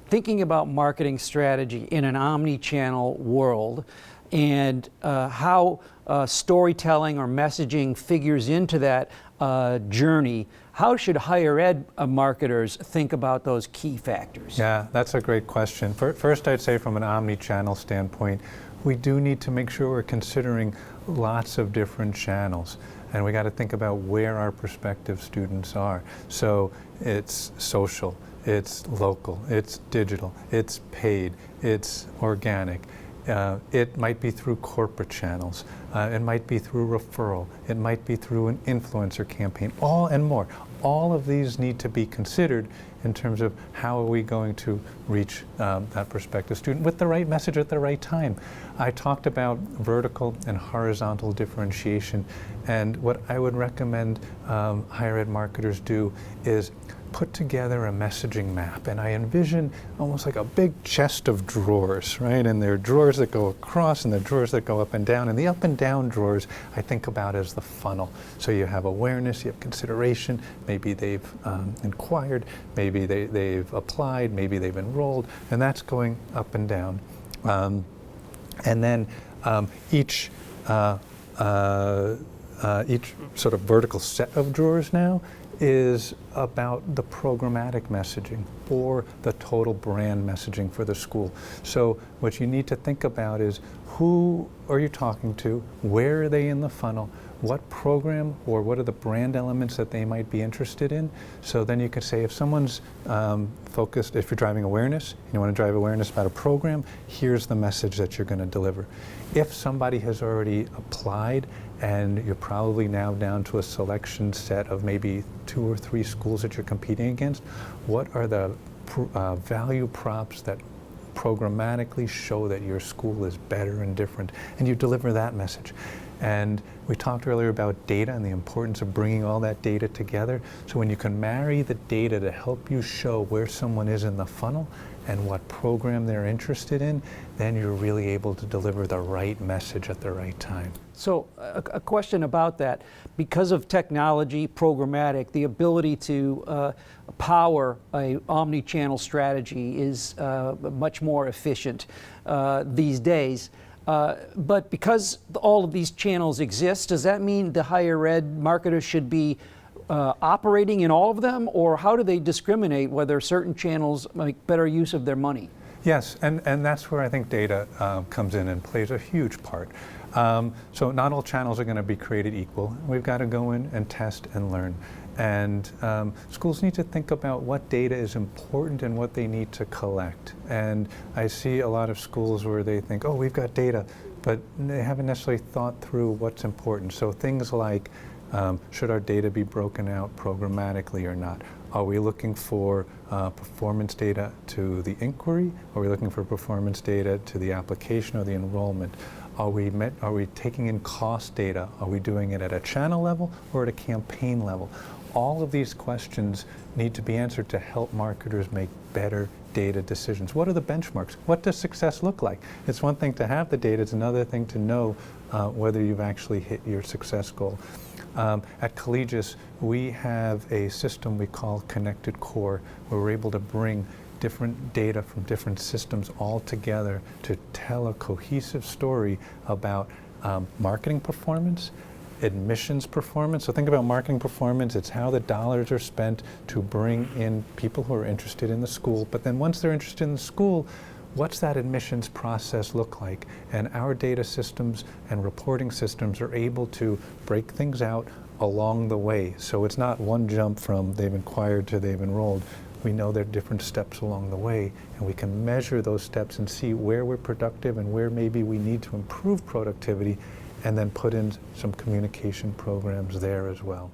thinking about marketing strategy in an omni-channel world and how storytelling or messaging figures into that journey, how should higher ed marketers think about those key factors? Yeah, that's a great question. First, I'd say from an omni-channel standpoint, we do need to make sure we're considering lots of different channels. And we got to think about where our prospective students are. So it's social, it's local, it's digital, it's paid, it's organic. It might be through corporate channels. It might be through referral. It might be through an influencer campaign, all and more. All of these need to be considered in terms of how are we going to reach that prospective student with the right message at the right time. I talked about vertical and horizontal differentiation, and what I would recommend higher ed marketers do is put together a messaging map, and I envision almost like a big chest of drawers, right? And there are drawers that go across and there are drawers that go up and down, and the up and down drawers I think about as the funnel. So you have awareness, you have consideration, maybe they've inquired, maybe they've applied, maybe they've enrolled, and that's going up and down. And then each sort of vertical set of drawers now is about the programmatic messaging or the total brand messaging for the school. So what you need to think about is who are you talking to, where are they in the funnel, what program or what are the brand elements that they might be interested in. So then you could say if someone's focused, if you're driving awareness, you want to drive awareness about a program, here's the message that you're going to deliver. If somebody has already applied and you're probably now down to a selection set of maybe 2 or 3 schools that you're competing against, what are the value props that programmatically show that your school is better and different, and you deliver that message. And we talked earlier about data and the importance of bringing all that data together. So when you can marry the data to help you show where someone is in the funnel and what program they're interested in, then you're really able to deliver the right message at the right time. So a question about that. Because of technology, programmatic, the ability to power a omni-channel strategy is much more efficient these days. But because all of these channels exist, does that mean the higher ed marketers should be operating in all of them, or how do they discriminate whether certain channels make better use of their money? Yes, and that's where I think data comes in and plays a huge part. So not all channels are going to be created equal. We've got to go in and test and learn. And schools need to think about what data is important and what they need to collect. And I see a lot of schools where they think, oh, we've got data, but they haven't necessarily thought through what's important. So things like, should our data be broken out programmatically or not? Are we looking for performance data to the inquiry? Are we looking for performance data to the application or the enrollment? Are we taking in cost data? Are we doing it at a channel level or at a campaign level? All of these questions need to be answered to help marketers make better data decisions. What are the benchmarks? What does success look like? It's one thing to have the data, it's another thing to know whether you've actually hit your success goal. At Collegis, we have a system we call Connected Core, where we're able to bring different data from different systems all together to tell a cohesive story about marketing performance, admissions performance. So think about marketing performance, it's how the dollars are spent to bring in people who are interested in the school, but then once they're interested in the school, what's that admissions process look like? And our data systems and reporting systems are able to break things out along the way. So it's not one jump from they've inquired to they've enrolled. We know there are different steps along the way, and we can measure those steps and see where we're productive and where maybe we need to improve productivity, and then put in some communication programs there as well.